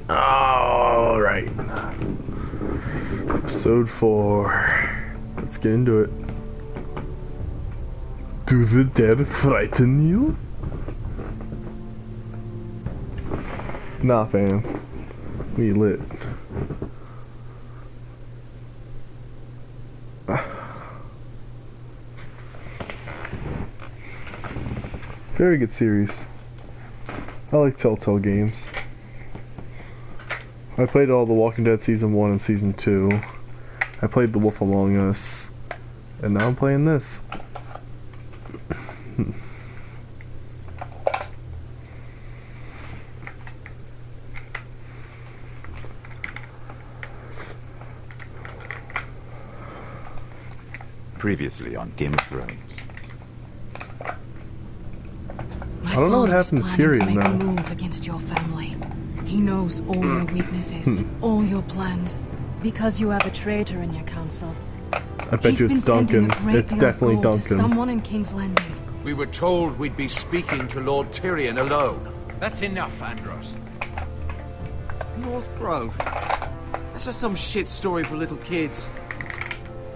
Alright. Episode 4. Let's get into it. Do the dead frighten you? Nah, fam. We lit. Very good series. I like Telltale games. I played all the Walking Dead Season 1 and Season 2. I played The Wolf Among Us. And now I'm playing this. Previously on Game of Thrones. I don't know what happened to Tyrion now. though. Move against your family. He knows all your weaknesses, all your plans, because you have a traitor in your council. I bet you it's Duncan. It's definitely Duncan. To someone in King's Landing. We were told we'd be speaking to Lord Tyrion alone. That's enough, Andros. North Grove? That's just some shit story for little kids.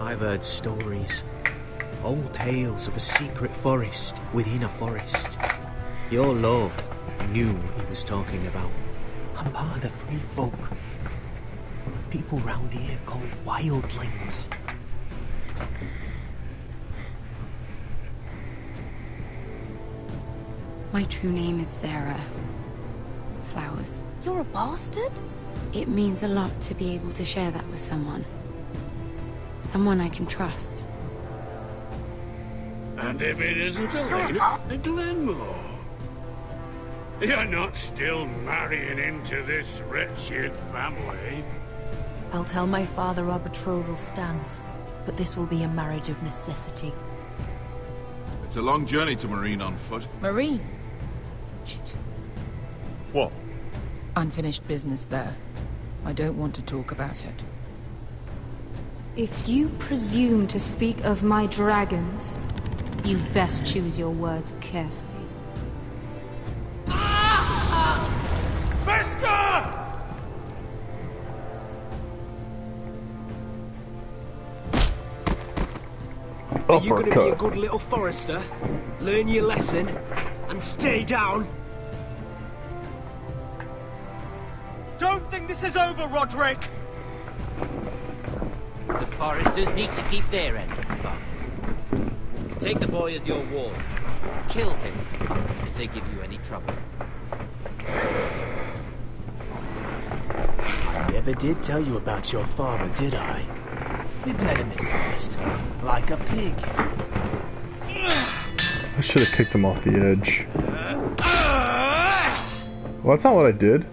I've heard stories. Old tales of a secret forest within a forest. Your lord knew what he was talking about. I'm part of the free folk. People round here called wildlings. My true name is Sarah Flowers. You're a bastard? It means a lot to be able to share that with someone. Someone I can trust. And if it isn't Elena and Glenmore? You're not still marrying into this wretched family? I'll tell my father our betrothal stands, but this will be a marriage of necessity. It's a long journey to Marine on foot. Marine? Shit. What? Unfinished business there. I don't want to talk about it. If you presume to speak of my dragons, you best choose your words carefully. Are you gonna be a good little forester? Learn your lesson and stay down? Don't think this is over, Roderick! The foresters need to keep their end of the bargain. Take the boy as your ward. Kill him if they give you any trouble. I never did tell you about your father, did I? We bled him in first, like a pig. I should have kicked him off the edge. Well, that's not what I did.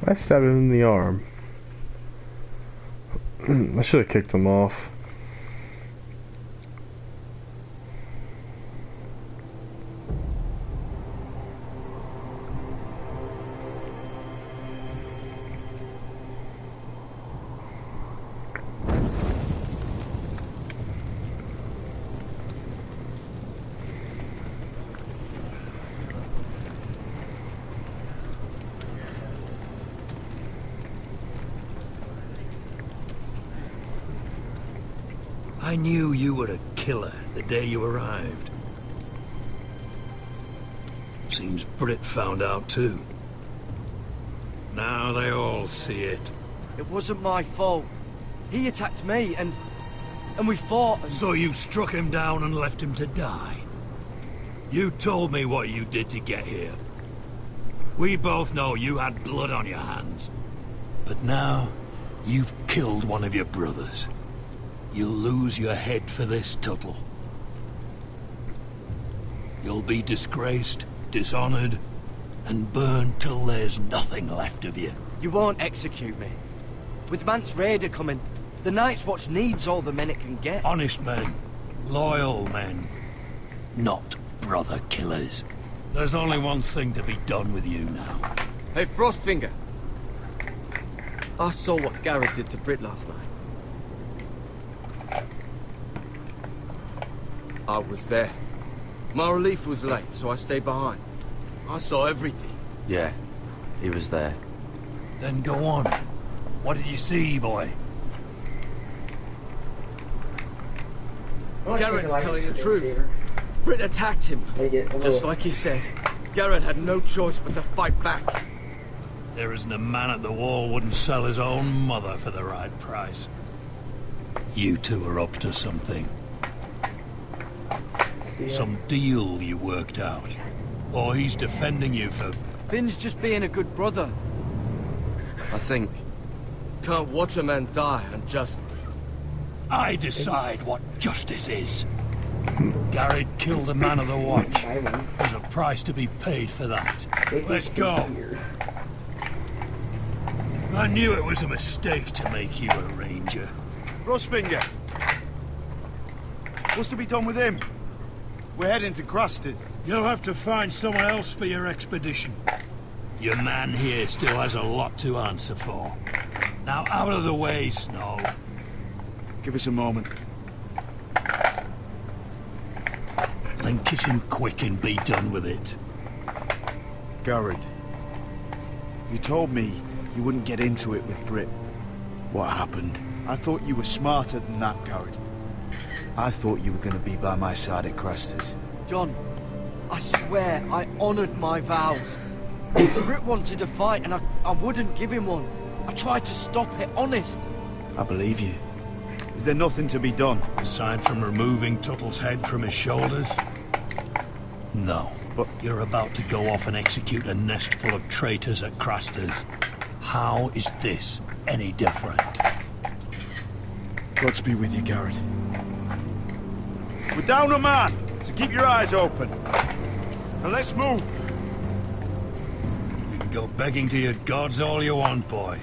I stabbed him in the arm. I should have kicked him off. I knew you were a killer the day you arrived. Seems Britt found out too. Now they all see it. It wasn't my fault. He attacked me and we fought and... So you struck him down and left him to die? You told me what you did to get here. We both know you had blood on your hands. But now, you've killed one of your brothers. You'll lose your head for this, Tuttle. You'll be disgraced, dishonored, and burned till there's nothing left of you. You won't execute me. With Mance Rayder coming, the Night's Watch needs all the men it can get. Honest men. Loyal men. Not brother killers. There's only one thing to be done with you now. Hey, Frostfinger. I saw what Garrett did to Britt last night. I was there. My relief was late, so I stayed behind. I saw everything. Yeah, he was there. Then go on. What did you see, boy? Garrett's telling the truth. Britt attacked him, just like he said. Garrett had no choice but to fight back. There isn't a man at the wall wouldn't sell his own mother for the right price. You two are up to something. Some deal you worked out. Or he's defending you for... Finn's just being a good brother. I think. Can't watch a man die unjustly. I decide what justice is. Garrett killed a man of the watch. There's a price to be paid for that. Let's go. I knew it was a mistake to make you a ranger. Frostfinger. What's to be done with him? We're heading to Crusters. You'll have to find someone else for your expedition. Your man here still has a lot to answer for. Now out of the way, Snow. Give us a moment. Then kiss him quick and be done with it. Garrett, you told me you wouldn't get into it with Britt. What happened? I thought you were smarter than that, Garrett. I thought you were going to be by my side at Crusters. John, I swear I honored my vows. Britt wanted to fight and I wouldn't give him one. I tried to stop it, honest. I believe you. Is there nothing to be done? Aside from removing Tuttle's head from his shoulders? No. But you're about to go off and execute a nest full of traitors at Crusters. How is this any different? Gods be with you, Garrett. We're down a man, so keep your eyes open. Now let's move. You can go begging to your gods all you want, boy.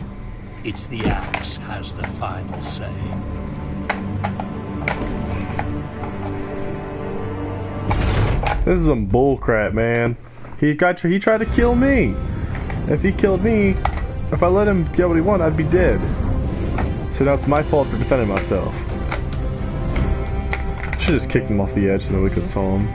It's the axe has the final say. This is some bullcrap, man. He tried to kill me. If he killed me, if I let him get what he wanted, I'd be dead. So now it's my fault for defending myself. Should just kicked him off the edge so that we could saw him.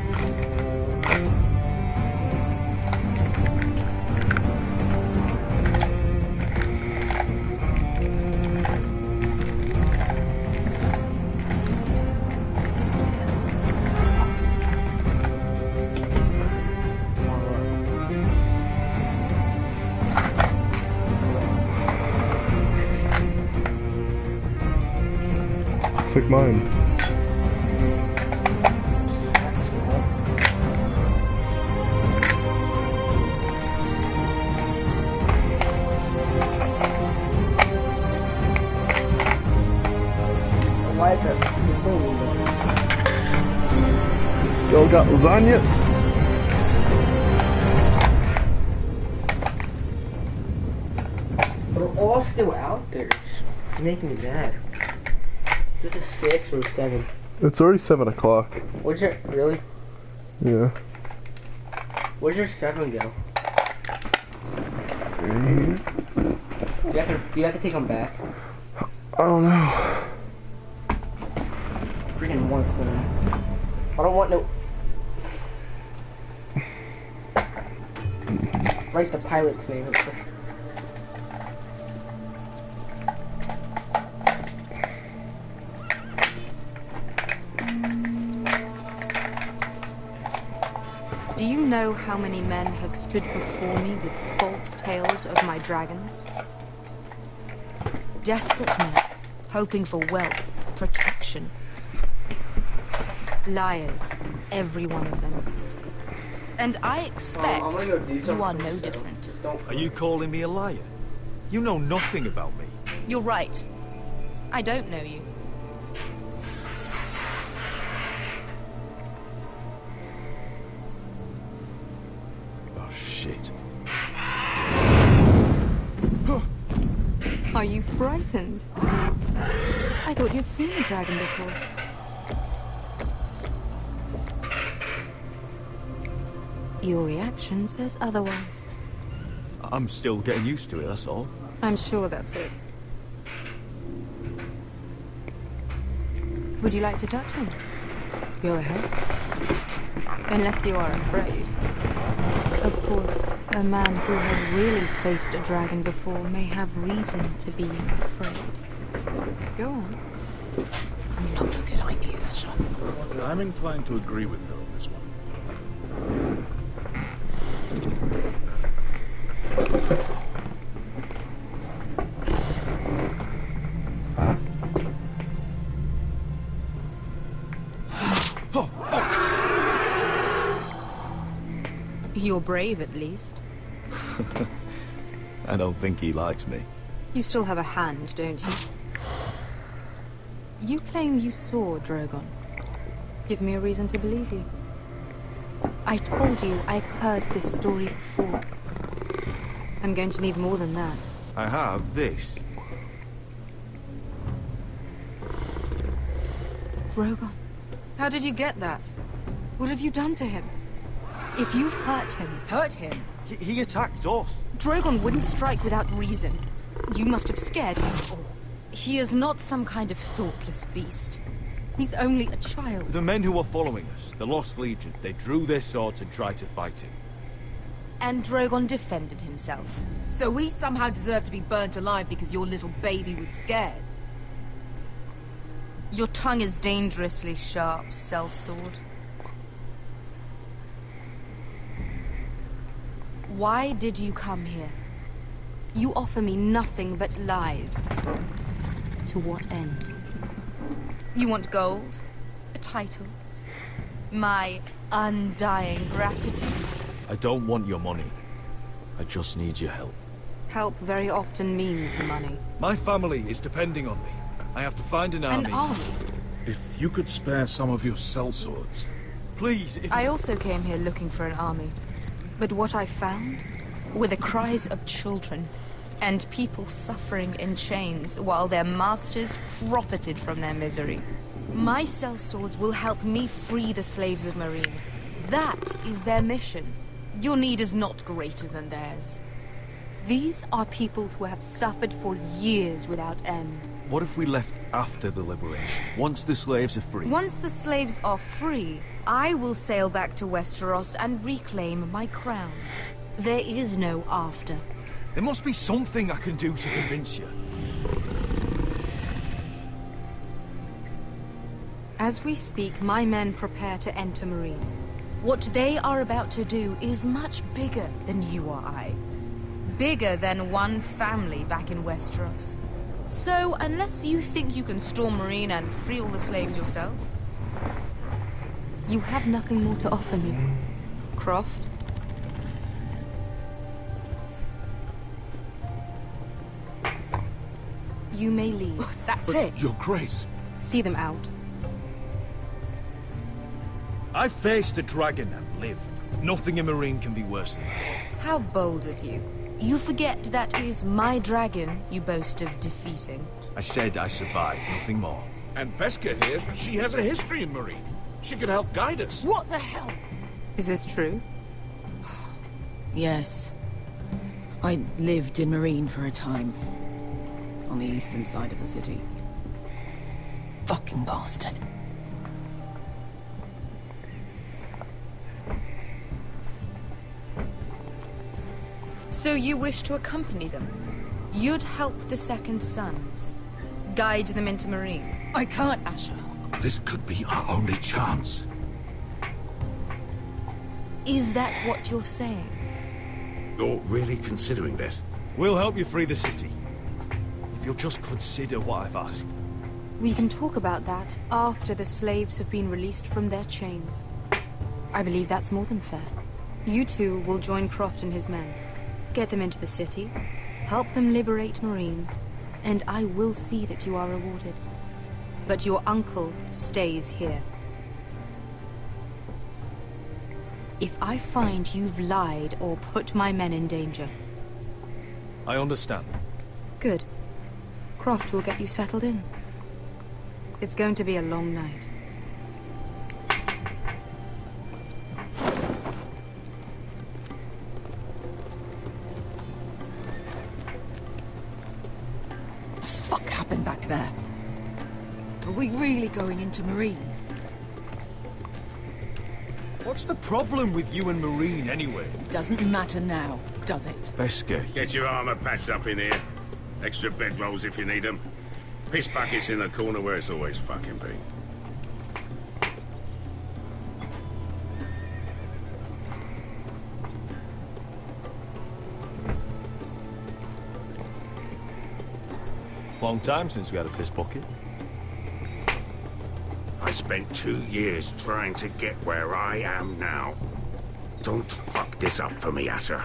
Took mine. Why is that? Y'all got lasagna? We're all still out there. It's making me mad. This is 6 or 7. It's already 7 o'clock. Where's your really? Yeah. Where's your 7 go? Do you have to take them back? I don't know. Freaking one thing. I don't want no. Write the pilot's name. Do you know how many men have stood before me with false tales of my dragons? Desperate men, hoping for wealth, protection. Liars, every one of them. And I expect you are no different. Are you calling me a liar? You know nothing about me. You're right. I don't know you. Oh, shit. Are you frightened? I thought you'd seen a dragon before. Your reaction says otherwise. I'm still getting used to it, that's all. I'm sure that's it. Would you like to touch him? Go ahead. Unless you are afraid. Of course, a man who has really faced a dragon before may have reason to be afraid. Go on. Not a good idea, Asher. I'm inclined to agree with her on this one. You're brave, at least. I don't think he likes me. You still have a hand, don't you? You claim you saw Drogon. Give me a reason to believe you. I told you I've heard this story before. I'm going to need more than that. I have this. Drogon, how did you get that? What have you done to him? If you've hurt him... He attacked us. Drogon wouldn't strike without reason. You must have scared him. He is not some kind of thoughtless beast. He's only a child. The men who were following us, the Lost Legion, they drew their swords and tried to fight him. And Drogon defended himself. So we somehow deserve to be burnt alive because your little baby was scared? Your tongue is dangerously sharp, sellsword. Why did you come here? You offer me nothing but lies. To what end? You want gold? A title? My undying gratitude? I don't want your money. I just need your help. Help very often means money. My family is depending on me. I have to find an army. An army? If you could spare some of your sellswords. Please, I also came here looking for an army. But what I found were the cries of children and people suffering in chains while their masters profited from their misery. My sellswords will help me free the slaves of Meereen. That is their mission. Your need is not greater than theirs. These are people who have suffered for years without end. What if we left after the liberation, once the slaves are free? Once the slaves are free, I will sail back to Westeros and reclaim my crown. There is no after. There must be something I can do to convince you. As we speak, my men prepare to enter Meereen. What they are about to do is much bigger than you or I. Bigger than one family back in Westeros. So, unless you think you can storm Meereen and free all the slaves yourself, you have nothing more to offer me, Croft. You may leave. That's it. Your Grace. See them out. I faced a dragon and lived. Nothing in Meereen can be worse than that. How bold of you. You forget that is my dragon you boast of defeating. I said I survived, nothing more. And Beskha here, she has a history in Meereen. She could help guide us. What the hell? Is this true? Yes. I lived in Meereen for a time. On the eastern side of the city. Fucking bastard. So you wish to accompany them? You'd help the Second Sons. Guide them into Meereen. I can't, Asher. This could be our only chance. Is that what you're saying? You're really considering this? We'll help you free the city. If you'll just consider what I've asked. We can talk about that after the slaves have been released from their chains. I believe that's more than fair. You two will join Croft and his men. Get them into the city, help them liberate Meereen, and I will see that you are rewarded. But your uncle stays here. If I find you've lied or put my men in danger... I understand. Good. Croft will get you settled in. It's going to be a long night. Are we really going into Marine? What's the problem with you and Marine, anyway? Doesn't matter now, does it? Beskay. Get your armor patched up in here. Extra bedrolls if you need them. Piss buckets in the corner where it's always fucking been. Long time since we had a piss bucket. I spent 2 years trying to get where I am now. Don't fuck this up for me, Asher.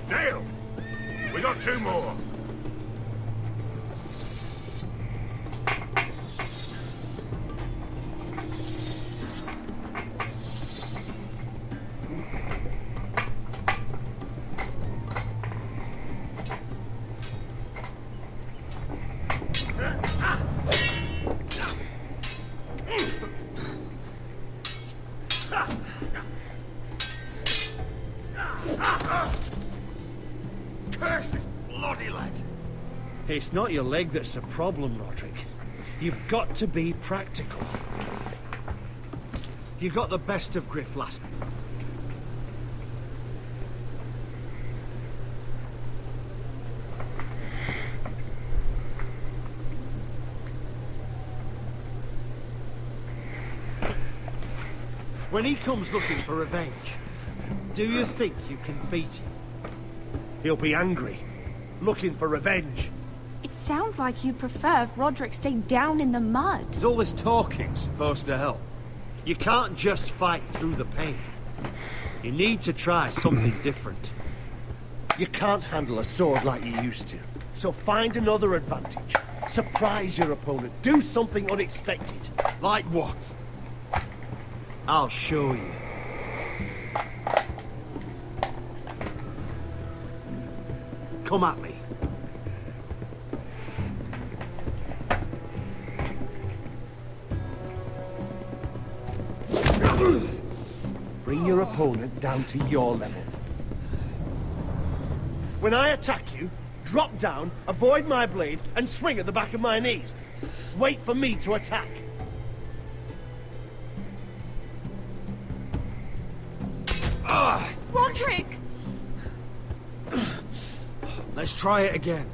Nail! We got 2 more. Curse this bloody leg! It's not your leg that's the problem, Roderick. You've got to be practical. You got the best of Griff last. When he comes looking for revenge, do you think you can beat him? He'll be angry, looking for revenge. It sounds like you prefer if Roderick stayed down in the mud. Is all this talking supposed to help? You can't just fight through the pain. You need to try something different. You can't handle a sword like you used to. So find another advantage. Surprise your opponent. Do something unexpected. Like what? I'll show you. Come at me. Bring your opponent down to your level. When I attack you, drop down, avoid my blade, and swing at the back of my knees. Wait for me to attack. Roderick! Let's try it again.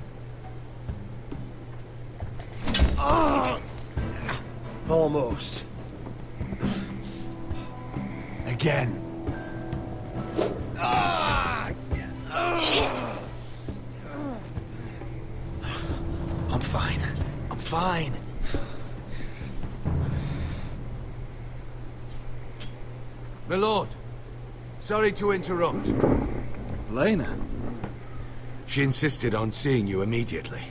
Almost. Again. Shit! I'm fine. I'm fine. My lord, sorry to interrupt. Lena? She insisted on seeing you immediately.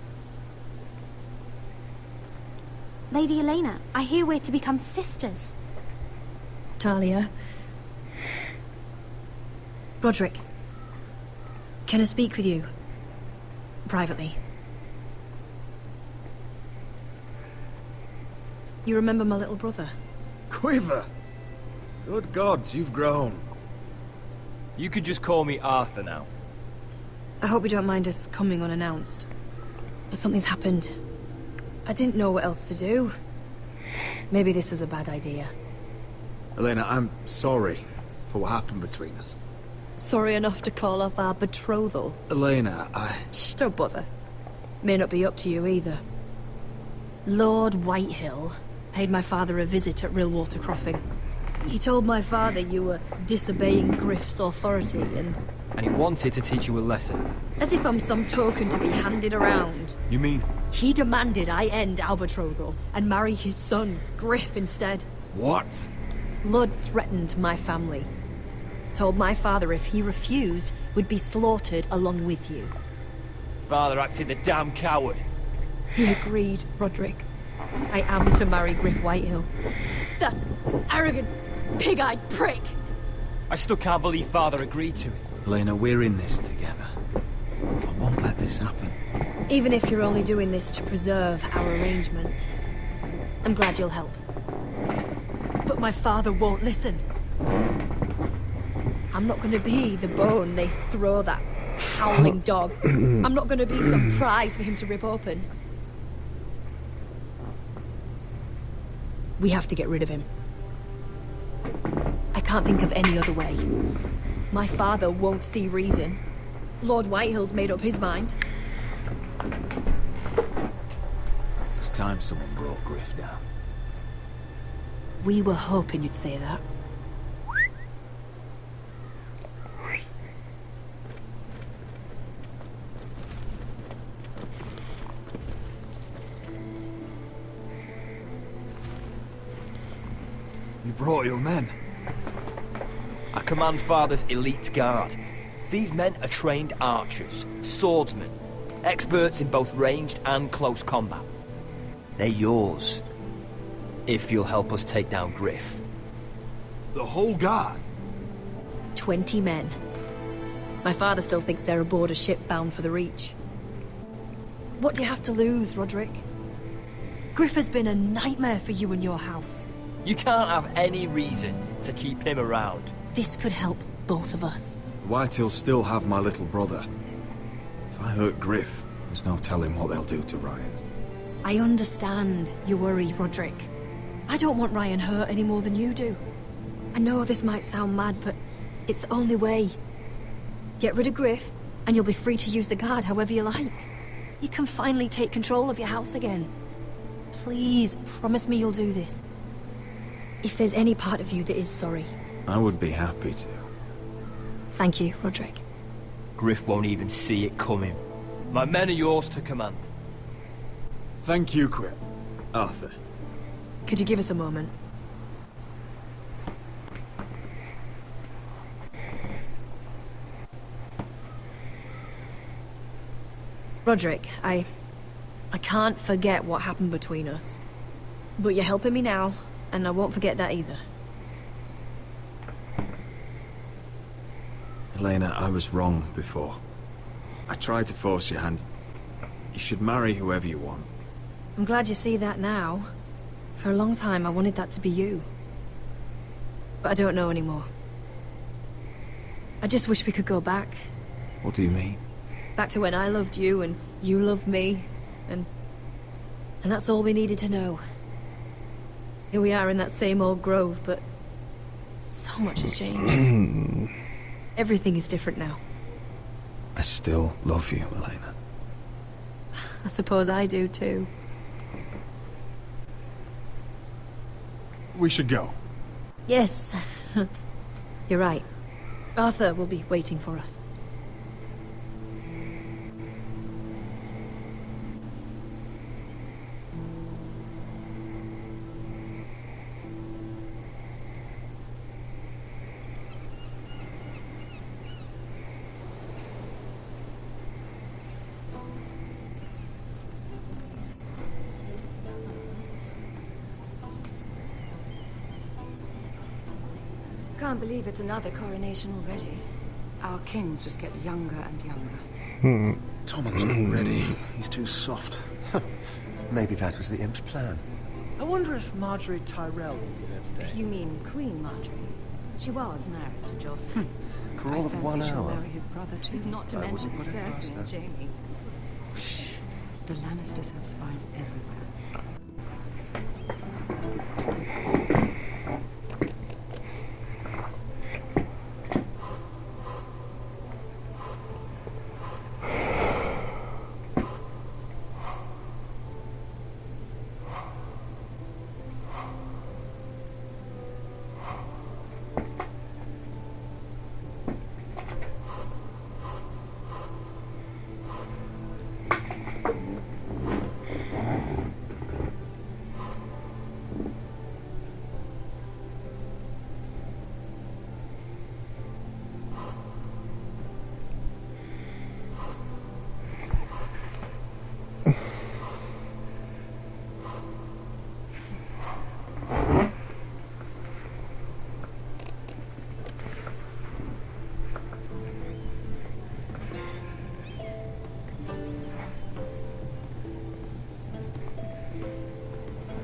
Lady Elena, I hear we're to become sisters. Talia. Roderick. Can I speak with you? Privately. You remember my little brother? Quiver! Good gods, you've grown. You could just call me Arthur now. I hope you don't mind us coming unannounced. But something's happened. I didn't know what else to do. Maybe this was a bad idea. Elena, I'm sorry for what happened between us. Sorry enough to call off our betrothal. Elena, Don't bother. May not be up to you either. Lord Whitehill paid my father a visit at Rillwater Crossing. He told my father you were disobeying Griff's authority and he wanted to teach you a lesson. as if I'm some token to be handed around. You mean? He demanded I end our betrothal and marry his son, Griff, instead. What? Lud threatened my family. Told my father if he refused, we'd be slaughtered along with you. Father acted the damn coward. He agreed, Roderick. I am to marry Griff Whitehill. That arrogant, pig-eyed prick! I still can't believe Father agreed to it. Elena, we're in this together. I won't let this happen. Even if you're only doing this to preserve our arrangement, I'm glad you'll help. But my father won't listen. I'm not going to be the bone they throw that howling dog. I'm not going to be some prize for him to rip open. We have to get rid of him. I can't think of any other way. My father won't see reason. Lord Whitehill's made up his mind. It's time someone brought Griff down. We were hoping you'd say that. You brought your men. I command Father's elite guard. These men are trained archers, swordsmen, experts in both ranged and close combat. They're yours, if you'll help us take down Griff. The whole guard? 20 men. My father still thinks they're aboard a ship bound for the Reach. What do you have to lose, Roderick? Griff has been a nightmare for you and your house. You can't have any reason to keep him around. This could help both of us. Whitehills still have my little brother. If I hurt Griff, there's no telling what they'll do to Ryan. I understand your worry, Roderick. I don't want Ryan hurt any more than you do. I know this might sound mad, but it's the only way. Get rid of Griff, and you'll be free to use the guard however you like. You can finally take control of your house again. Please, promise me you'll do this. If there's any part of you that is sorry. I would be happy to. Thank you, Roderick. Griff won't even see it coming. My men are yours to command. Thank you, Crip. Arthur. Could you give us a moment? Roderick, I can't forget what happened between us. But you're helping me now, and I won't forget that either. Elena, I was wrong before. I tried to force your hand. You should marry whoever you want. I'm glad you see that now. For a long time, I wanted that to be you. But I don't know anymore. I just wish we could go back. What do you mean? Back to when I loved you, and you loved me, and that's all we needed to know. Here we are in that same old grove, but so much has changed. Everything is different now. I still love you, Elena. I suppose I do too. We should go. Yes. You're right. Arthur will be waiting for us. Can't believe it's another coronation already. Our kings just get younger and younger. Tommen's not ready. He's too soft. Maybe that was the imp's plan. I wonder if Marjorie Tyrell will be there today. You mean Queen Marjorie? She was married to Joffrey. For all of 1 she'll hour. marry his brother too. Not to I mention wouldn't put it past Cersei her. and Jaime. Shh. The Lannisters have spies everywhere.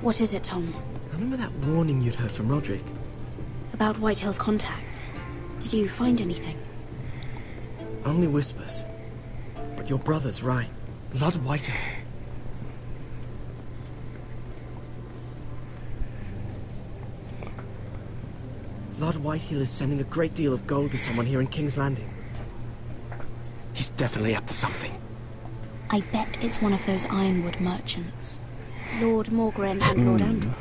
What is it, Tom? Remember that warning you'd heard from Roderick? About Whitehill's contact. Did you find anything? Only whispers. But your brother's right. Lord Whitehill. Lord Whitehill is sending a great deal of gold to someone here in King's Landing. He's definitely up to something. I bet it's one of those ironwood merchants. Lord Morgren and Lord Andros.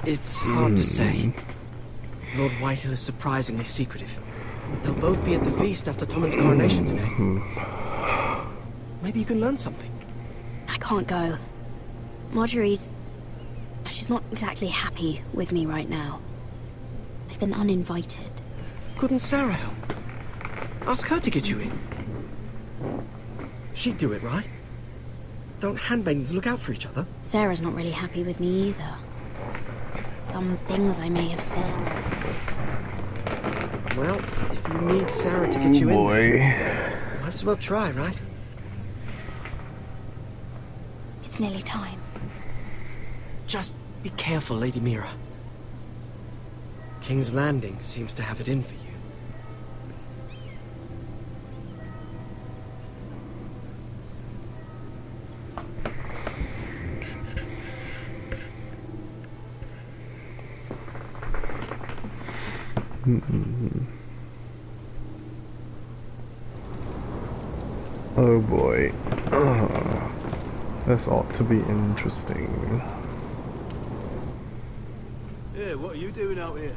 It's hard to say. Lord Whitehill is surprisingly secretive. They'll both be at the feast after Tommen's coronation today. Maybe you can learn something. I can't go. She's not exactly happy with me right now. I've been uninvited. Couldn't Sarah help? Ask her to get you in. She'd do it, right? Don't handmaidens look out for each other? Sarah's not really happy with me either. Some things I may have said. Well, if you need Sarah to get you in, might as well try, right? It's nearly time. Just be careful, Lady Mira. King's Landing seems to have it in for you. Oh boy. This ought to be interesting. Hey, what are you doing out here?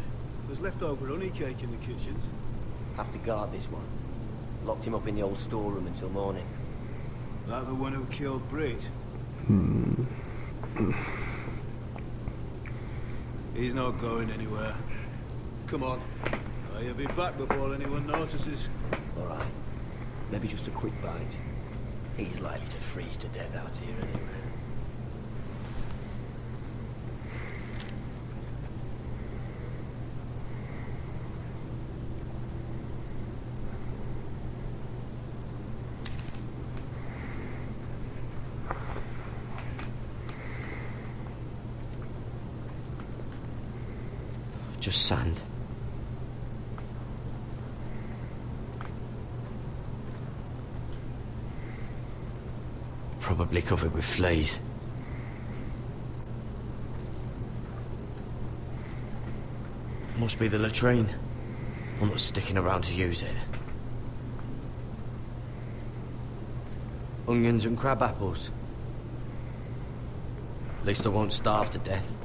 There's leftover honey cake in the kitchens. Have to guard this one. Locked him up in the old storeroom until morning. That the one who killed Brit? He's not going anywhere. Come on. You'll be back before anyone notices. Alright. Maybe just a quick bite. He's likely to freeze to death out here anyway. Just sand. Probably covered with fleas. Must be the latrine. I'm not sticking around to use it. Onions and crab apples. At least I won't starve to death.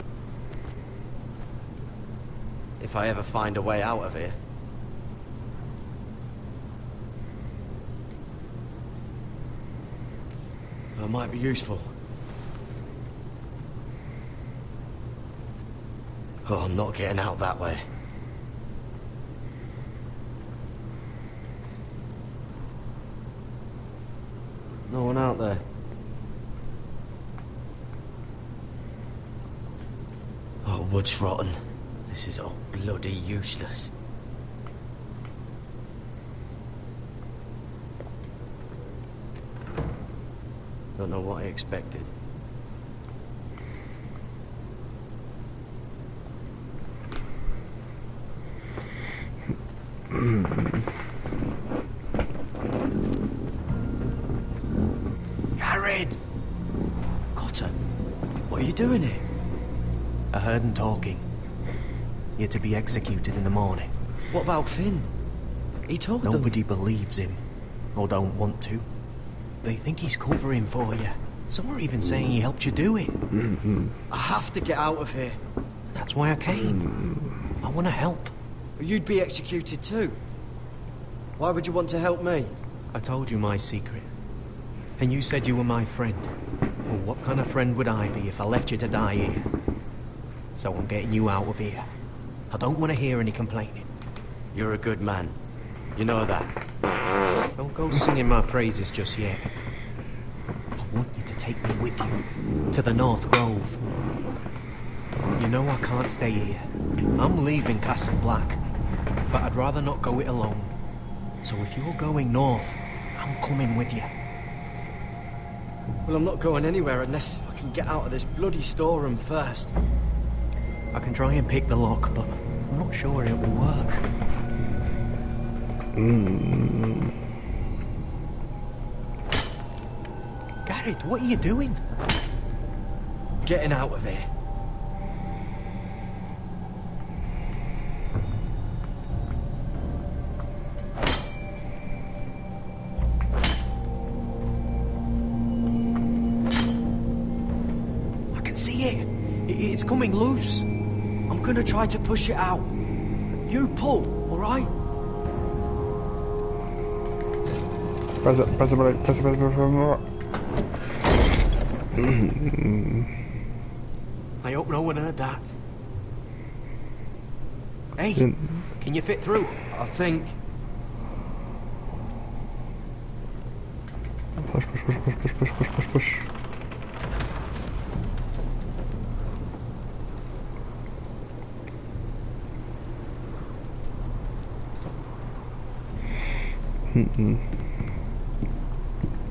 If I ever find a way out of here. That might be useful. Oh, I'm not getting out that way. No one out there. Oh, wood's rotten. This is all bloody useless. Don't know what I expected. Gared! Cotter, what are you doing here? I heard him talking. You're to be executed in the morning. What about Finn? He told them. Nobody believes him. Or don't want to. They think he's covering for you. Some are even saying he helped you do it. I have to get out of here. That's why I came. I want to help. You'd be executed too. Why would you want to help me? I told you my secret. And you said you were my friend. Well, what kind of friend would I be if I left you to die here? So I'm getting you out of here. I don't want to hear any complaining. You're a good man. You know that. Don't go singing my praises just yet. I want you to take me with you to the North Grove. You know I can't stay here. I'm leaving Castle Black, but I'd rather not go it alone. So if you're going north, I'm coming with you. Well, I'm not going anywhere unless I can get out of this bloody storeroom first. I can try and pick the lock, but I'm not sure it will work. Gared, what are you doing? Getting out of here. can see it. It's coming loose. I'm gonna try to push it out. You pull, alright? Press it, press it, press it, press it, press it. I hope no one heard that. Hey, can you fit through? I think. Push, push, push, push, push, push, push, push.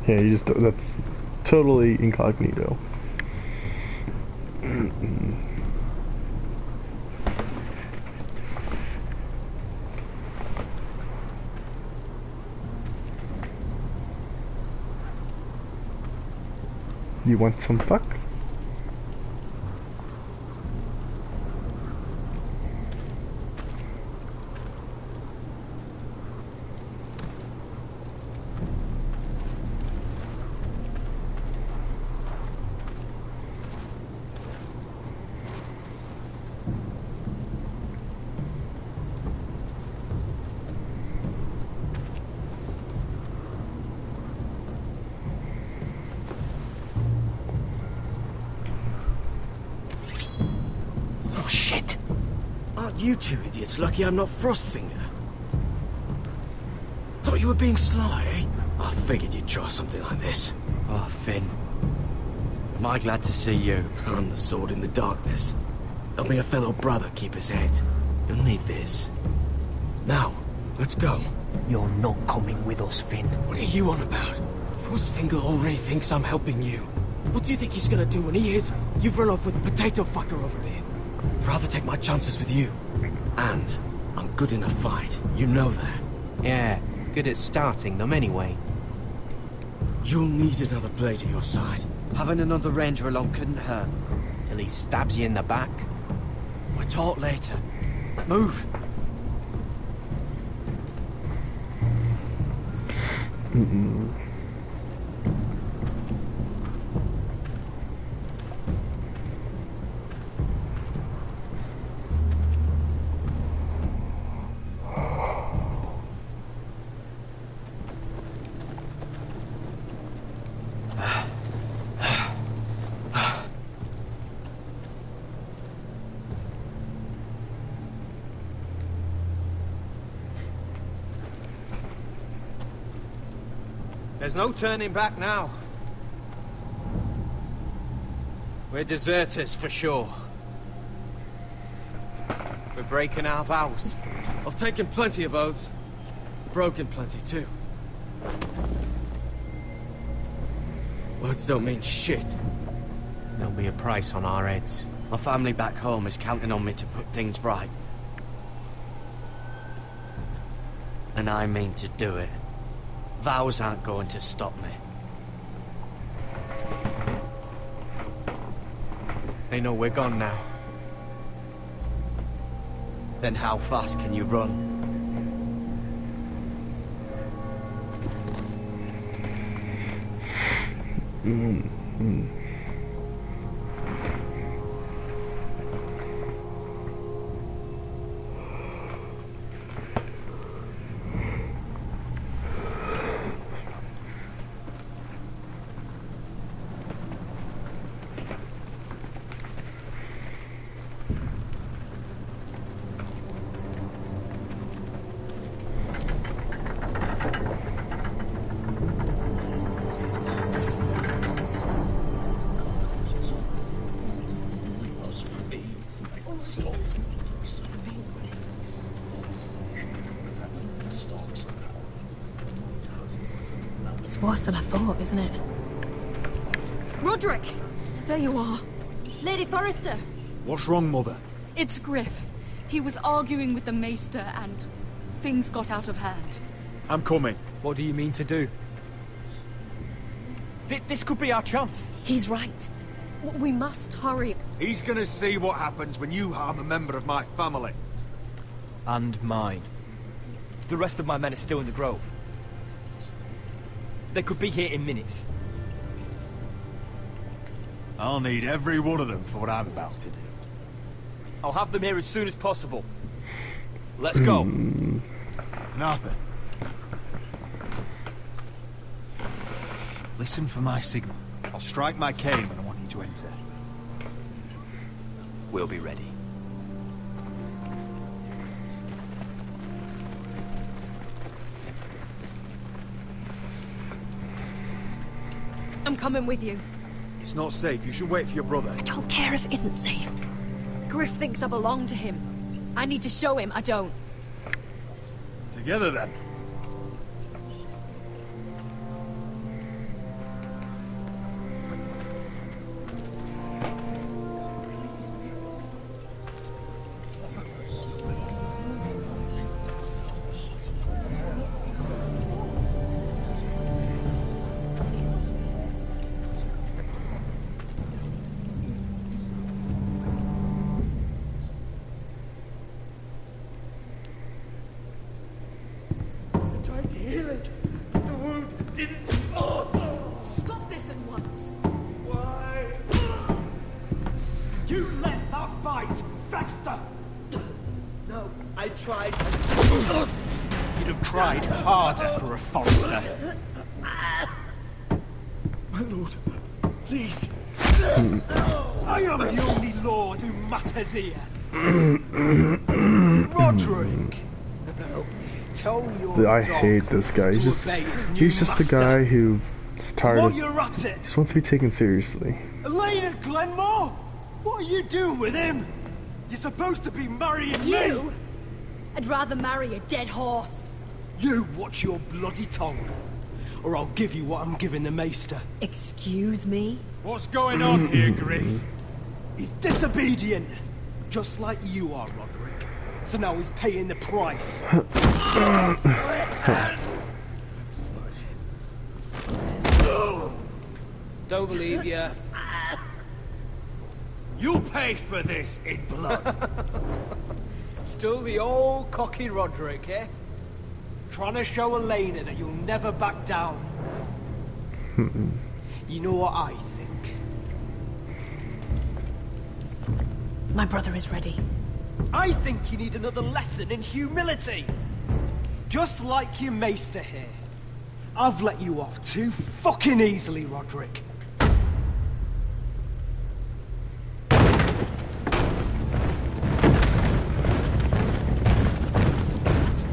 Yeah, you just, that's totally incognito. You want some fuck? You two idiots lucky I'm not Frostfinger. Thought you were being sly, eh? I figured you'd try something like this. Oh, Finn. Am I glad to see you? I'm the sword in the darkness. Helping a fellow brother keep his head. You'll need this. Now, let's go. You're not coming with us, Finn. What are you on about? Frostfinger already thinks I'm helping you. What do you think he's gonna do when he hears you've run off with Potato Fucker over there? I'd rather take my chances with you. And I'm good in a fight. You know that. Yeah, good at starting them anyway. You'll need another blade at your side. Having another ranger along couldn't hurt. Till he stabs you in the back. We'll talk later. Move! There's no turning back now. We're deserters for sure. We're breaking our vows. I've taken plenty of oaths. Broken plenty too. Words don't mean shit. There'll be a price on our heads. My family back home is counting on me to put things right. And I mean to do it. Vows aren't going to stop me. They know we're gone now. Then how fast can you run? It's worse than I thought, isn't it? Roderick! There you are. Lady Forrester. What's wrong, Mother? It's Griff. He was arguing with the Maester and things got out of hand. I'm coming. What do you mean to do? This could be our chance. He's right. We must hurry. He's gonna see what happens when you harm a member of my family. And mine. The rest of my men are still in the grove. They could be here in minutes. I'll need every one of them for what I'm about to do. I'll have them here as soon as possible. Let's go. Arthur. Listen for my signal. I'll strike my cane when I want you to enter. We'll be ready. I'm coming with you. It's not safe. You should wait for your brother. I don't care if it isn't safe. Griff thinks I belong to him. I need to show him I don't. Together then. Stop this at once. Why? You let that bite fester! No, I tried. You'd have tried harder for a Forrester. My lord, please. I am the only lord who matters here. Roderick. Tell your I hate this guy. He's just a guy who's tired of. You're at it. Just wants to be taken seriously. Elena Glenmore? What are you doing with him? You're supposed to be marrying You? me. I'd rather marry a dead horse. You watch your bloody tongue, or I'll give you what I'm giving the Maester. Excuse me? What's going on here, Griff? He's disobedient, just like you are, Roderick. So now he's paying the price. Don't believe ya. You'll pay for this in blood. Still the old cocky Roderick, eh? Trying to show Elena that you'll never back down. You know what I think? My brother is ready. I think you need another lesson in humility. Just like your Maester here. I've let you off too fucking easily, Roderick.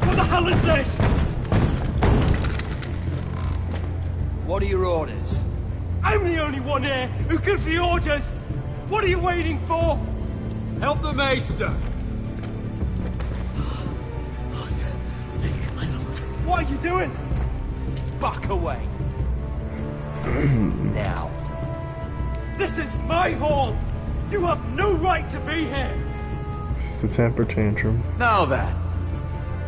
What the hell is this? What are your orders? I'm the only one here who gives the orders. What are you waiting for? Help the Maester. What are you doing? Back away. Now. This is my hall. You have no right to be here. Just a temper tantrum. Now then,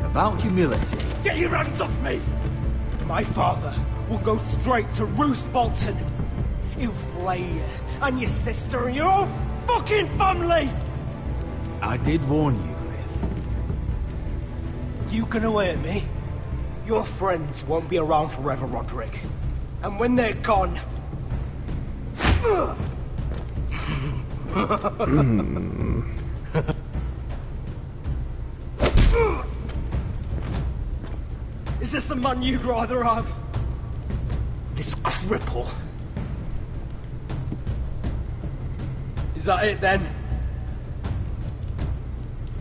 about humility. Get your hands off me! My father will go straight to Roose Bolton. He'll flay you, and your sister, and your whole fucking family! I did warn you, Griff. You gonna hear me? Your friends won't be around forever, Roderick. And when they're gone... Is this the man you'd rather have? This cripple? Is that it then?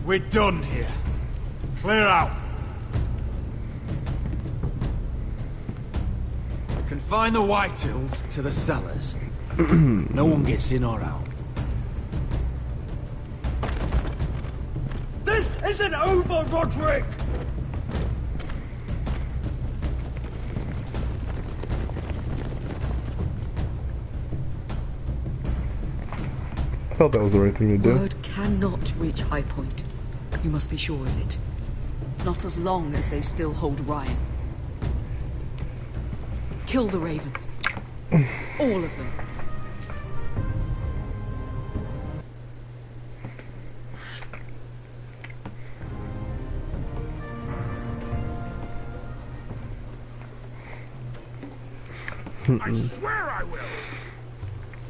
We're done here. Clear out. Confine the Whitehills to the cellars. No one gets in or out. This isn't over, Roderick! I felt that was the right thing to do. Word cannot reach High Point. You must be sure of it. Not as long as they still hold Ryan. Kill the Ravens. All of them. I swear I will.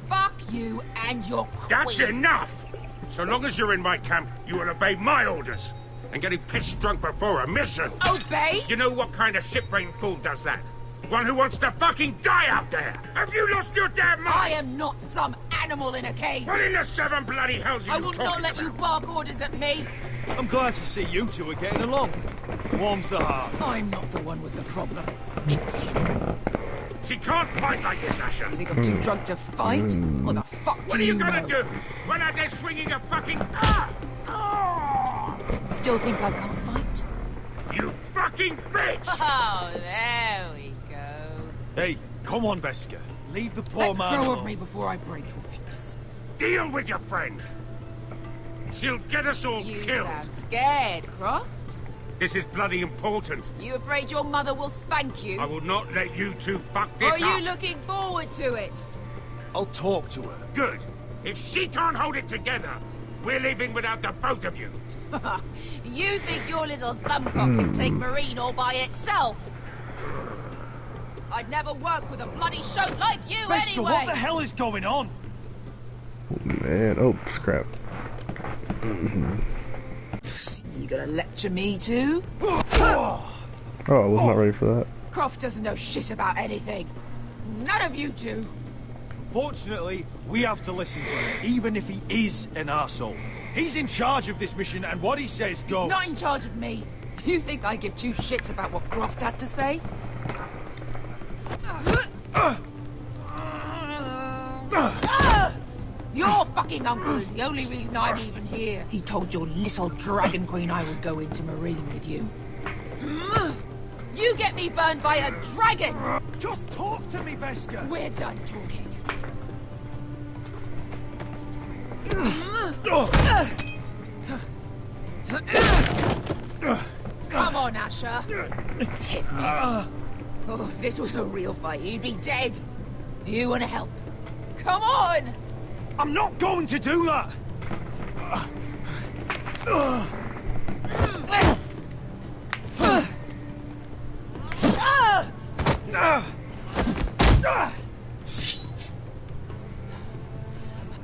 Fuck you and your queen. That's enough! So long as you're in my camp, you will obey my orders. And getting pissed drunk before a mission. Obey? You know what kind of ship-brained fool does that? One who wants to fucking die out there! Have you lost your damn mind? I am not some animal in a cage. What in the seven bloody hells are I you will talking not let about? you bark orders at me. I'm glad to see you two are getting along. Warms the heart. I'm not the one with the problem. It's him. She can't fight like this, Asher. You think I'm too drunk to fight? What the fuck What do are you know? gonna do? When out there swinging a fucking... Still think I can't fight? You fucking bitch! Oh, there we go. Hey, come on, Beskar. Leave the poor Let man go alone. of me before I break your fingers. Deal with your friend. She'll get us all You killed. sound scared, Croft. This is bloody important. You afraid your mother will spank you? I will not let you two fuck Or this are you up. looking forward to it? I'll talk to her. Good. If she can't hold it together, we're leaving without the both of you. You think your little thumbcock can take Marine all by itself? I'd never work with a bloody shote like you Beskar, anyway! what the hell is going on? Man, oh, crap. You gonna lecture me too? Oh, I was not ready for that. Croft doesn't know shit about anything. None of you do. Fortunately, we have to listen to him, even if he is an arsehole. He's in charge of this mission, and what he says goes. He's not in charge of me. You think I give two shits about what Croft has to say? Your fucking uncle is the only reason I'm even here. He told your little dragon queen I would go into Marine with you. You get me burned by a dragon! Just talk to me, Beskar! We're done talking. Come on, Asher. Hit me. Oh, if this was a real fight, you'd be dead. You want to help? Come on! I'm not going to do that!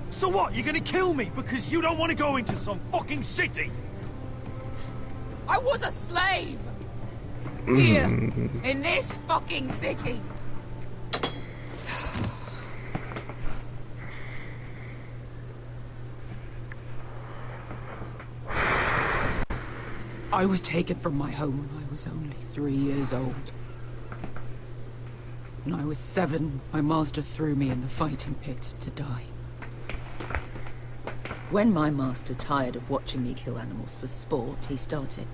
So what, you're gonna kill me because you don't want to go into some fucking city? I was a slave! Here, in this fucking city. I was taken from my home when I was only 3 years old. When I was 7, my master threw me in the fighting pits to die. When my master tired of watching me kill animals for sport, he started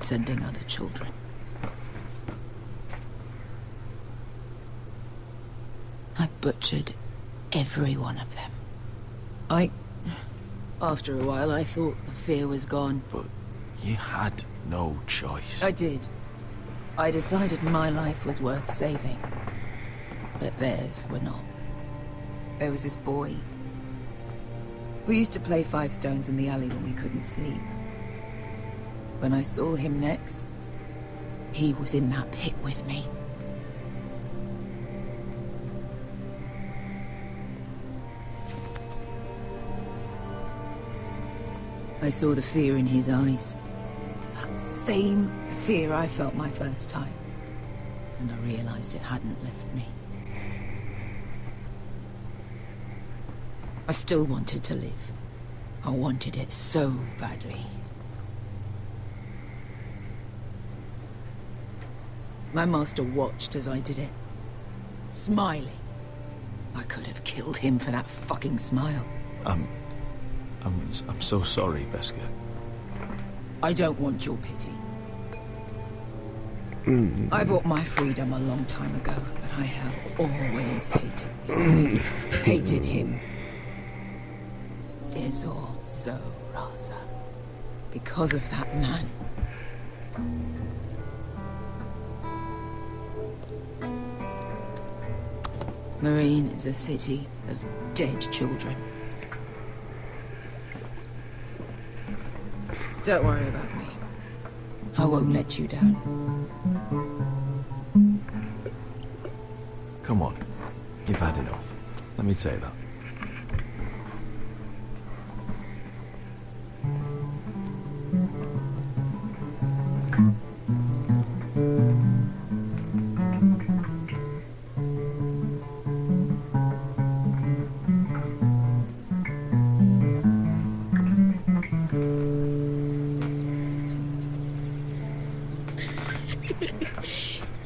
sending other children. I butchered every one of them. After a while, I thought the fear was gone. But you had no choice. I did. I decided my life was worth saving. But theirs were not. There was this boy. We used to play 5 stones in the alley when we couldn't sleep. When I saw him next, he was in that pit with me. I saw the fear in his eyes. That same fear I felt my first time. And I realized it hadn't left me. I still wanted to live. I wanted it so badly. My master watched as I did it, smiling. I could have killed him for that fucking smile. I'm so sorry, Beskar. I don't want your pity. I bought my freedom a long time ago, but I have always hated this place. Hated him. Dizor So Raza. Because of that man. Marine is a city of dead children. Don't worry about me. I won't let you down. Come on. You've had enough. Let me say that.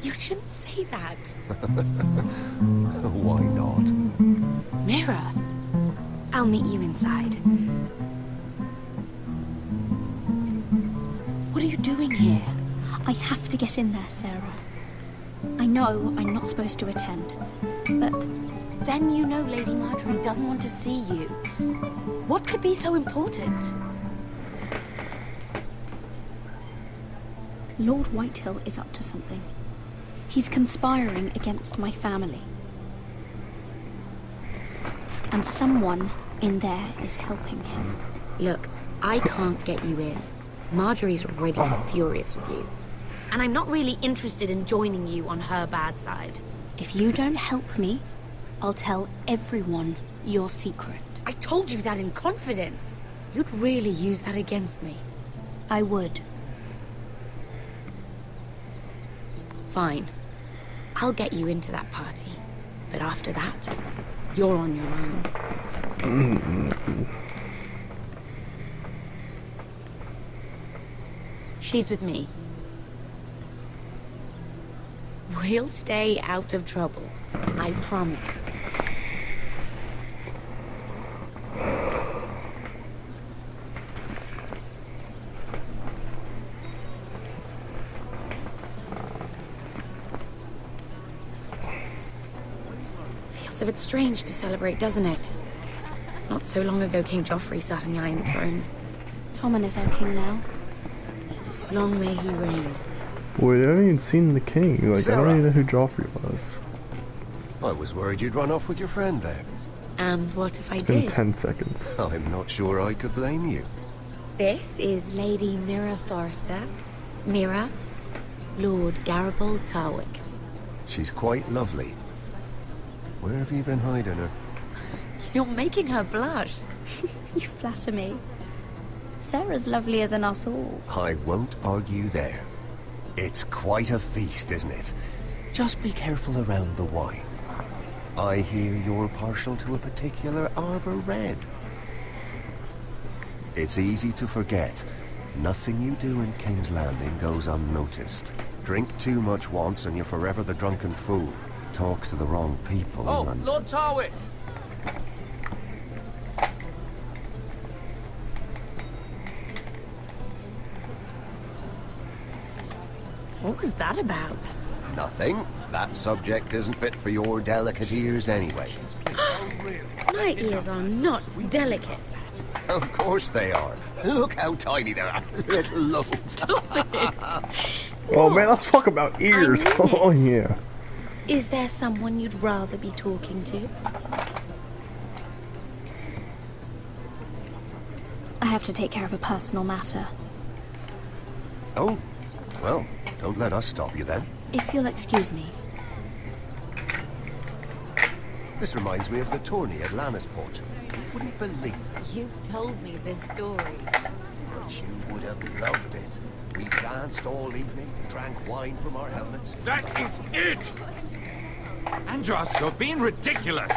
You shouldn't say that. Why not? Mira, I'll meet you inside. What are you doing here? I have to get in there, Sarah. I know I'm not supposed to attend, but Then you know Lady Marjorie doesn't want to see you. What could be so important? Lord Whitehill is up to something. He's conspiring against my family. And someone in there is helping him. Look, I can't get you in. Marjorie's already furious with you. And I'm not really interested in joining you on her bad side. If you don't help me, I'll tell everyone your secret. I told you that in confidence. You'd really use that against me. I would. Fine. I'll get you into that party. But after that, you're on your own. She's with me. We'll stay out of trouble. I promise. Feels a bit strange to celebrate, doesn't it? Not so long ago King Joffrey sat on the Iron Throne. Tommen is our king now. Long may he reign. Wait, I haven't even seen the king. Like, Sarah. I don't even know who Joffrey was. I was worried you'd run off with your friend there. And what if I It's been did? 10 seconds. I'm not sure I could blame you. This is Lady Mira Forrester. Mira, Lord Garibald Tarwick. She's quite lovely. Where have you been hiding her? You're making her blush. You flatter me. Sarah's lovelier than us all. I won't argue there. It's quite a feast, isn't it? Just be careful around the wine. I hear you're partial to a particular Arbor Red. It's easy to forget. Nothing you do in King's Landing goes unnoticed. Drink too much once and you're forever the drunken fool. Talk to the wrong people and... Lord Tarwick! What was that about? Nothing. That subject isn't fit for your delicate ears anyway. My ears are not delicate. Of course they are. Look how tiny they are. Little lobes. Stop it. Oh man, let's talk about ears. I mean Oh it. yeah. Is there someone you'd rather be talking to? I have to take care of a personal matter. Oh, well, don't let us stop you then. If you'll excuse me. This reminds me of the tourney at Lannisport. You wouldn't believe it, You've told me this story. but you would have loved it. We danced all evening, drank wine from our helmets. That is it! Andros, you're being ridiculous!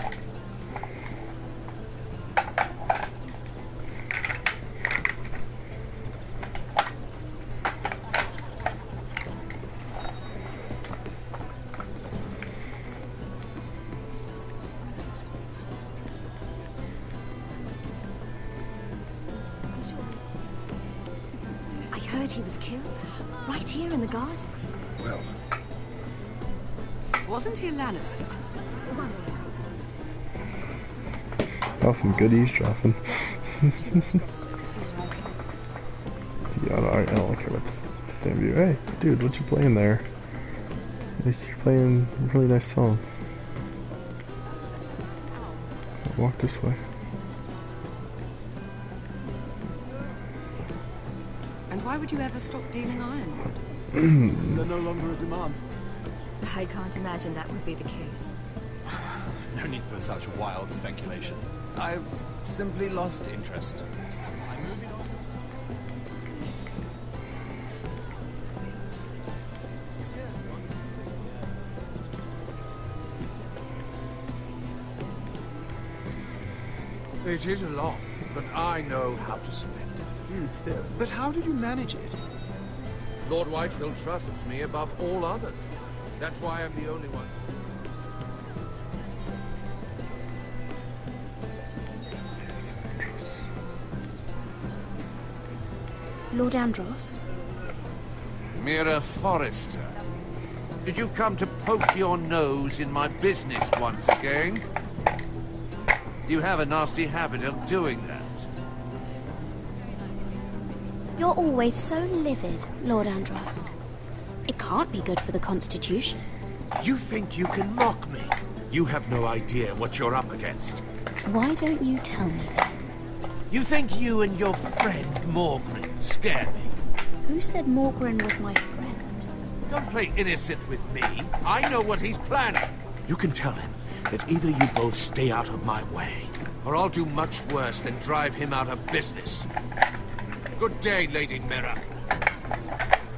I heard he was killed. Right here in the garden. Well, Wasn't he a Lannister? That was some good eavesdropping. Yeah, I don't care about this damn view. Hey, dude, what you playing there? You're playing a really nice song. Walk this way. And why would you ever stop dealing iron? Is there no longer a demand? I can't imagine that would be the case. No need for such wild speculation. I've simply lost interest. I'm moving on. It is a lot, but I know how to spend it. But how did you manage it? Lord Whitehill trusts me above all others. That's why I'm the only one. Lord Andros? Mira Forrester. Did you come to poke your nose in my business once again? You have a nasty habit of doing that. You're always so livid, Lord Andros. It can't be good for the Constitution. You think you can mock me? You have no idea what you're up against. Why don't you tell me then? You think you and your friend Morgren scare me? Who said Morgren was my friend? Don't play innocent with me. I know what he's planning. You can tell him that either you both stay out of my way, or I'll do much worse than drive him out of business. Good day, Lady Mira.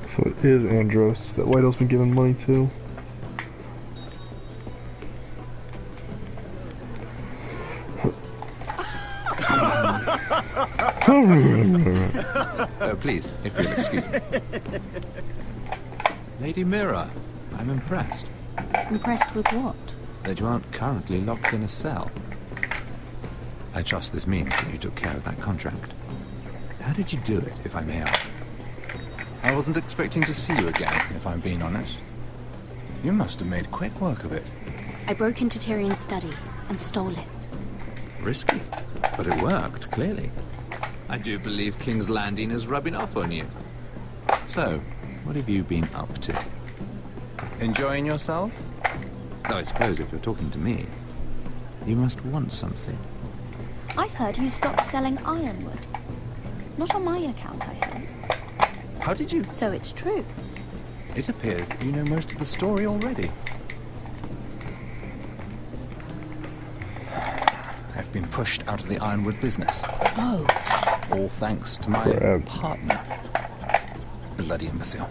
So it is Andros that Whitehill's been giving money to. Oh, please, if you'll excuse me. Lady Mira, I'm impressed. Impressed with what? That you aren't currently locked in a cell. I trust this means that you took care of that contract. How did you do it, if I may ask? I wasn't expecting to see you again, if I'm being honest. You must have made quick work of it. I broke into Tyrion's study and stole it. Risky, but it worked, clearly. I do believe King's Landing is rubbing off on you. So, what have you been up to? Enjoying yourself? Though I suppose if you're talking to me, you must want something. I've heard you stopped selling ironwood. Not on my account, I hope. How did you? So it's true. It appears that you know most of the story already. I've been pushed out of the ironwood business. Oh. All thanks to my partner. Bloody imbecile.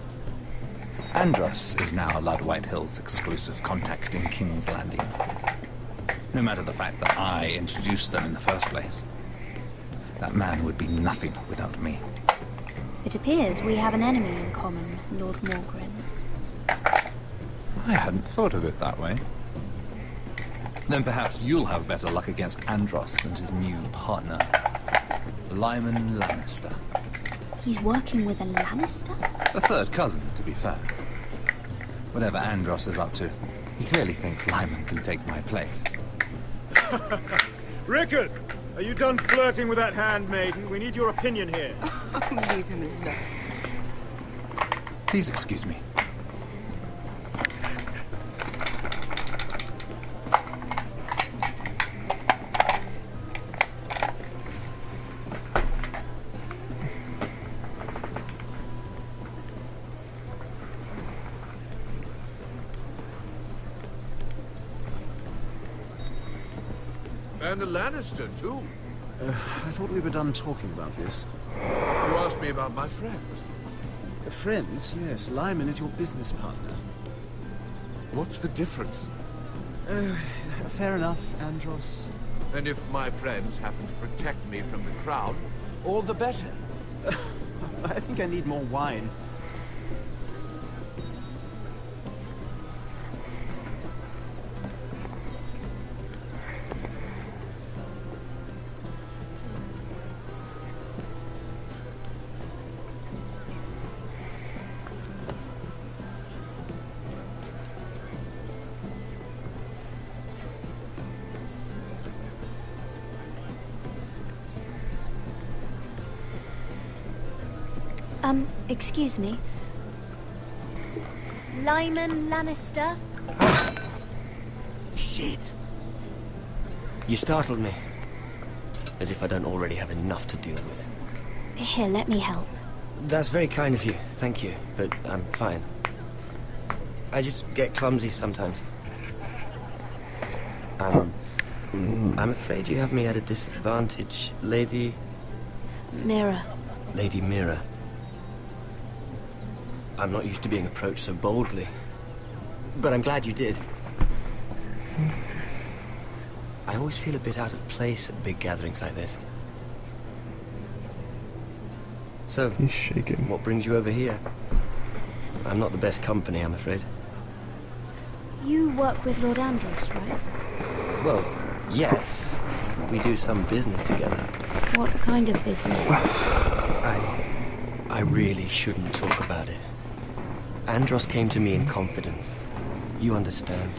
Andros is now Lord Whitehill's exclusive contact in King's Landing. No matter the fact that I introduced them in the first place. That man would be nothing without me. It appears we have an enemy in common, Lord Morgren. I hadn't thought of it that way. Then perhaps you'll have better luck against Andros and his new partner, Lyman Lannister. He's working with a Lannister? A third cousin, to be fair. Whatever Andros is up to, he clearly thinks Lyman can take my place. Rickard! Are you done flirting with that handmaiden? We need your opinion here. Leave him alone. Please excuse me. And a Lannister, too. I thought we were done talking about this. You asked me about my friends. Friends? Yes, Lyman is your business partner. What's the difference? Fair enough, Andros. And if my friends happen to protect me from the crowd, all the better. I think I need more wine. Excuse me. Lyman Lannister? Shit. You startled me. As if I don't already have enough to deal with. Here, let me help. That's very kind of you, thank you, but I'm fine. I just get clumsy sometimes. I'm afraid you have me at a disadvantage, Lady... Mira. Lady Mira. I'm not used to being approached so boldly. But I'm glad you did. I always feel a bit out of place at big gatherings like this. So, he's shaking. What brings you over here? I'm not the best company, I'm afraid. You work with Lord Andros, right? Well, yes. We do some business together. What kind of business? I really shouldn't talk about it. Andros came to me in confidence. You understand.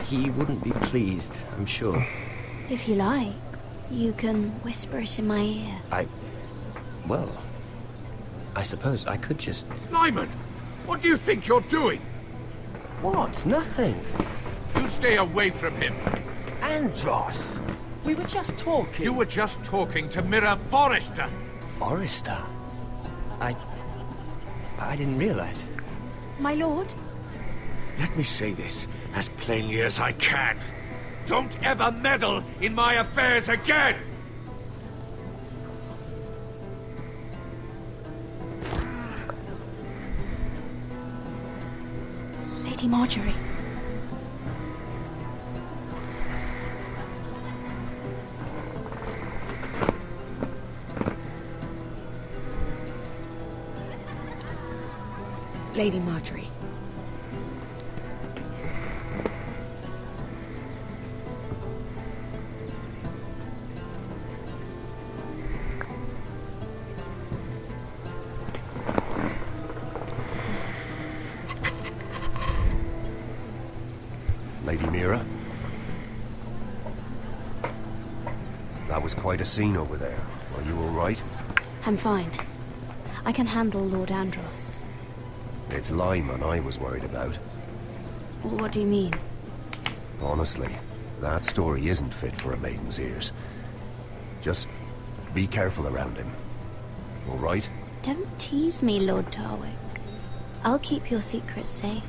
He wouldn't be pleased, I'm sure. If you like, you can whisper it in my ear. Well, I suppose I could just... Lyman! What do you think you're doing? What? Nothing. You stay away from him. Andros! We were just talking. You were just talking to Mira Forrester. Forrester? I didn't realize. My lord? Let me say this as plainly as I can. Don't ever meddle in my affairs again! Lady Marjorie. Lady Marjorie. Lady Mira? That was quite a scene over there. Are you all right? I'm fine. I can handle Lord Andros. It's Lyman I was worried about. What do you mean? Honestly, that story isn't fit for a maiden's ears. Just be careful around him. All right? Don't tease me, Lord Tarwick. I'll keep your secret safe.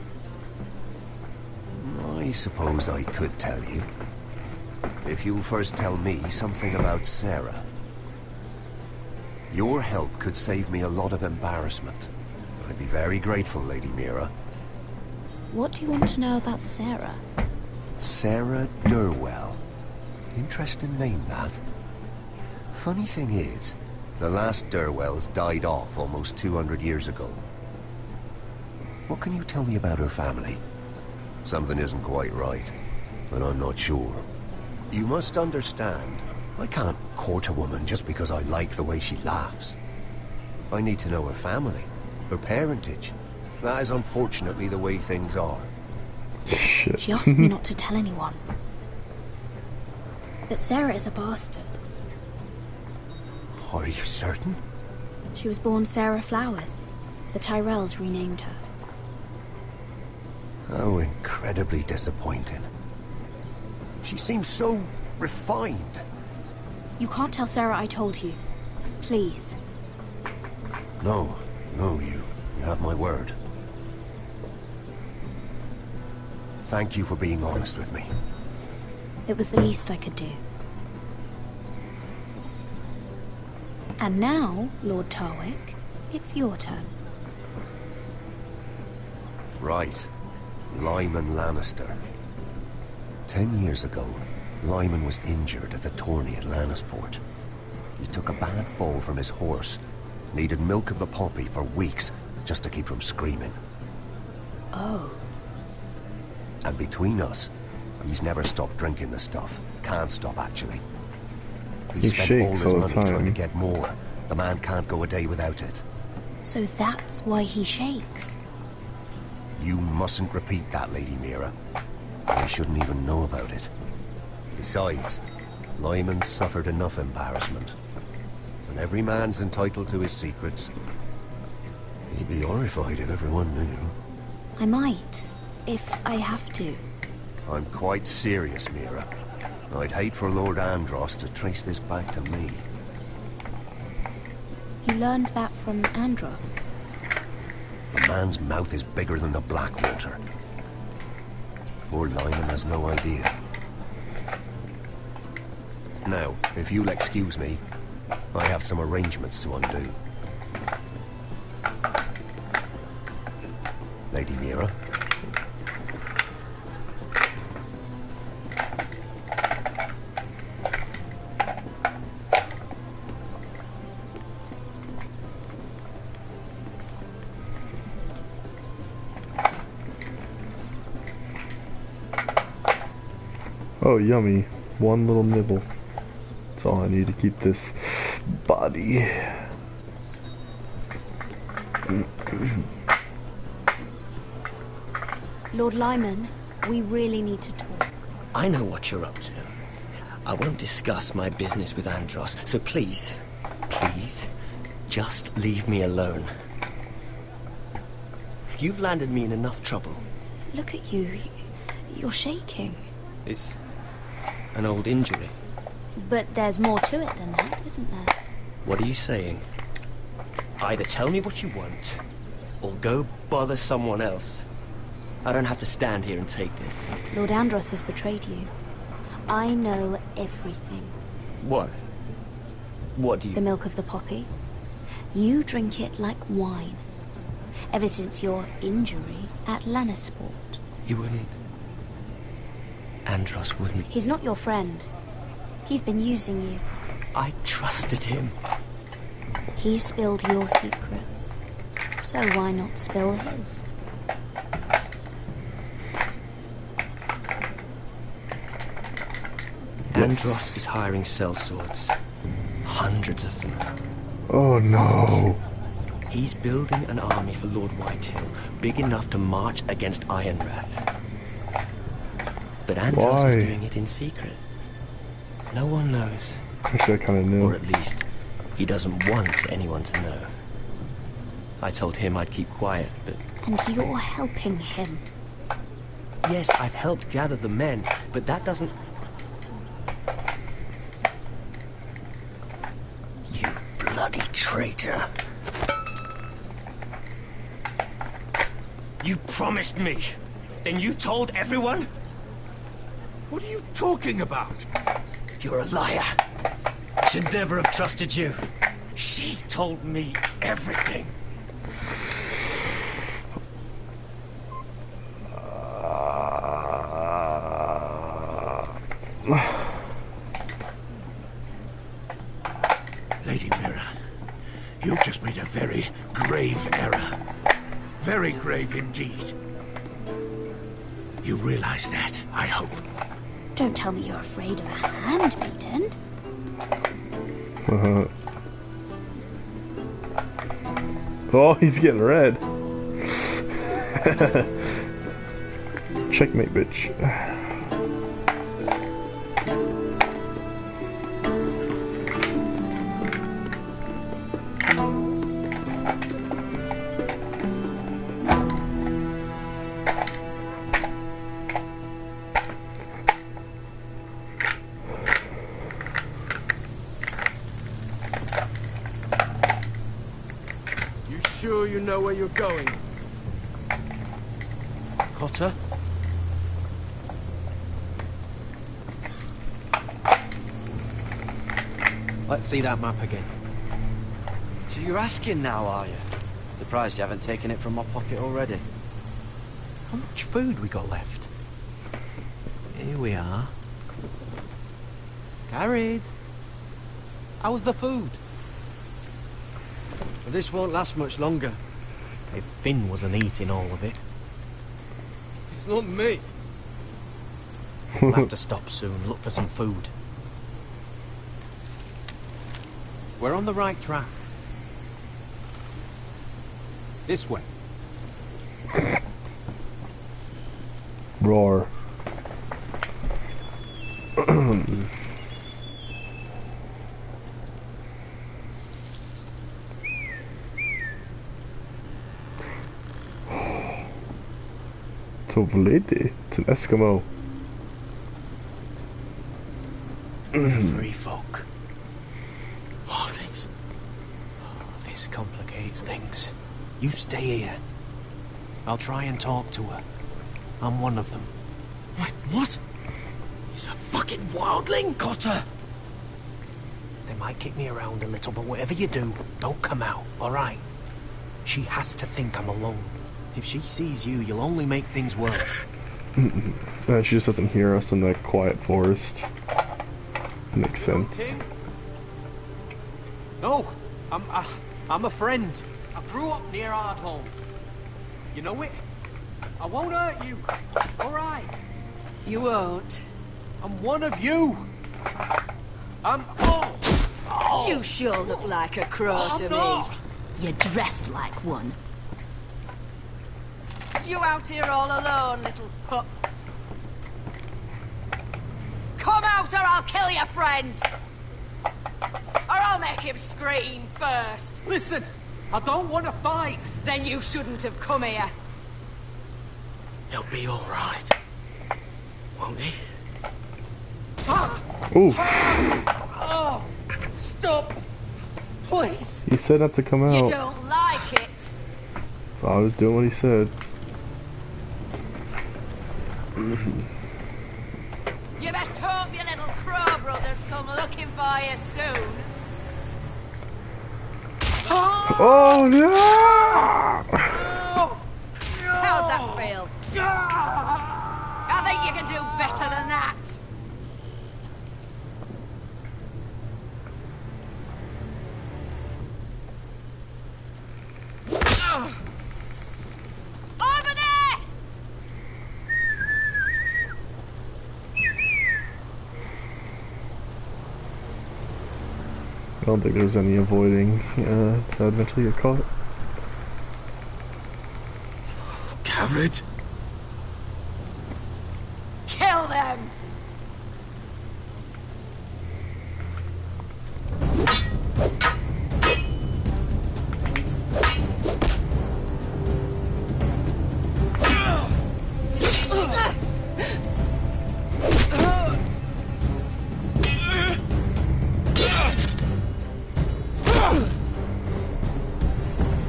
I suppose I could tell you. If you'll first tell me something about Sarah. Your help could save me a lot of embarrassment. I'd be very grateful, Lady Mira. What do you want to know about Sarah? Sarah Durwell. Interesting name, that. Funny thing is, the last Durwells died off almost 200 years ago. What can you tell me about her family? Something isn't quite right, but I'm not sure. You must understand, I can't court a woman just because I like the way she laughs. I need to know her family, her parentage. That is unfortunately the way things are. Shit. She asked me not to tell anyone. But Sarah is a bastard. Are you certain? She was born Sarah Flowers. The Tyrells renamed her. How incredibly disappointing. She seems so refined. You can't tell Sarah I told you. Please. No, you have my word. Thank you for being honest with me. It was the least I could do. And now, Lord Tarwick, it's your turn. Right. Lyman Lannister. 10 years ago, Lyman was injured at the tourney at Lannisport. He took a bad fall from his horse. Needed milk of the poppy for weeks just to keep from screaming. Oh. And between us, he's never stopped drinking the stuff. Can't stop, actually. He spent all his money trying to get more. The man can't go a day without it. So that's why he shakes. You mustn't repeat that, Lady Mira. I shouldn't even know about it. Besides, Lyman suffered enough embarrassment. And every man's entitled to his secrets. He'd be horrified if everyone knew. I might, if I have to. I'm quite serious, Mira. I'd hate for Lord Andros to trace this back to me. You learned that from Andros? The man's mouth is bigger than the Blackwater. Poor Lyman has no idea. now. If you'll excuse me, I have some arrangements to undo. Lady Mira. Oh, yummy. One little nibble. That's all I need to keep this body. Lord Lyman, we really need to talk. I know what you're up to. I won't discuss my business with Andros, so please, just leave me alone. You've landed me in enough trouble. Look at you. You're shaking. It's an old injury. But there's more to it than that, isn't there? What are you saying? Either tell me what you want, or go bother someone else. I don't have to stand here and take this. Lord Andros has betrayed you. I know everything. What? What do you... The milk of the poppy. You drink it like wine. Ever since your injury at Lannisport. He wouldn't... Andros wouldn't... He's not your friend. He's been using you. I trusted him. He spilled your secrets. So why not spill his? Andros is hiring sellswords. Hundreds of them. Oh no. He's building an army for Lord Whitehill, big enough to march against Ironrath. But Andros is doing it in secret. No one knows. Actually, I kind of knew. Or at least, he doesn't want anyone to know. I told him I'd keep quiet, but... And you're helping him. Yes, I've helped gather the men, but that doesn't... You bloody traitor. You promised me. Then you told everyone? What are you talking about? You're a liar. Should never have trusted you. She told me everything. Lady Mira, you've just made a very grave error. Very grave indeed. You realize that, I hope. Don't tell me you're afraid of a handmaiden. Oh, he's getting red. Checkmate, bitch. Sure you know where you're going? Cotter? Let's see that map again. So you're asking now, are you? Surprised you haven't taken it from my pocket already. How much food we got left? Here we are. Carried. How's the food? But this won't last much longer. If Finn wasn't eating all of it. It's not me. We'll have to stop soon, look for some food. We're on the right track. This way. Roar. It's a lady. It's an Eskimo. Free folk. Oh, this complicates things. You stay here. I'll try and talk to her. I'm one of them. What? He's a fucking wildling, Cotter! might kick me around a little, but whatever you do, don't come out, alright? She has to think I'm alone. If she sees you, you'll only make things worse. She just doesn't hear us in the quiet forest. Makes sense. No, I'm a friend. I grew up near Ardholm. You know it? I won't hurt you, alright? You won't. I'm one of you. You sure look like a crow to me. You're dressed like one. You out here all alone, little pup. Come out or I'll kill your friend. Or I'll make him scream first. Listen, I don't want to fight. Then you shouldn't have come here. He'll be alright. Won't he? Ooh. Oh, stop. Please. He said not to come out. You don't like it. So I was doing what he said. You best hope your little crow brothers come looking for you soon. Oh no! How's that feel? I think you can do better than that. Over there! I don't think there's any avoiding to eventually get caught. Garrett? Kill them!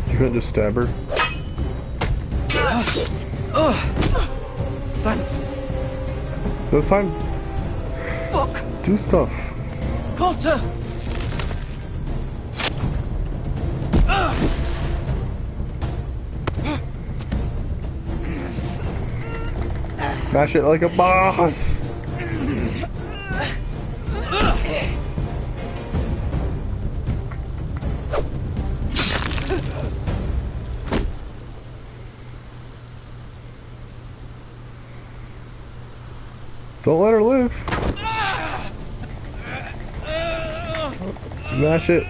You couldn't just stab her? Thanks. No time. Fuck! Do stuff. Cotter! Mash it like a boss! Don't let her live. Mash it.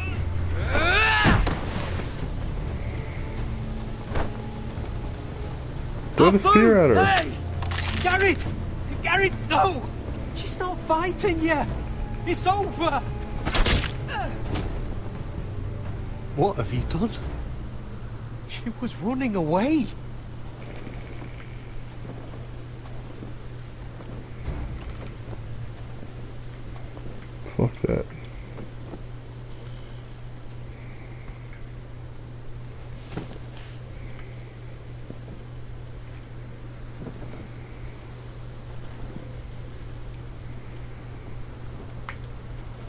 Throw the spear at her. Hey! Garrett! Garrett, no! She's not fighting yet! It's over! What have you done? She was running away. Fuck that.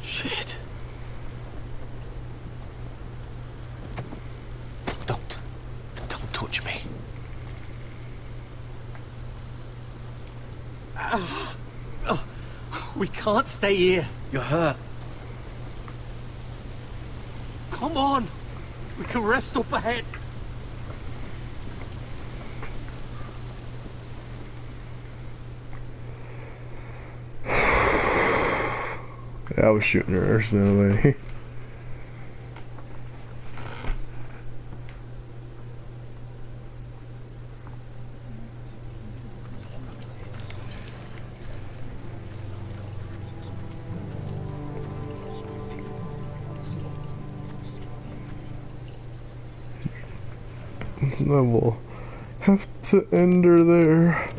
Shit. Don't touch me. We can't stay here. You're hurt. Come on. We can rest up ahead. Yeah, I was shooting her. There's no way. I will have to end her there.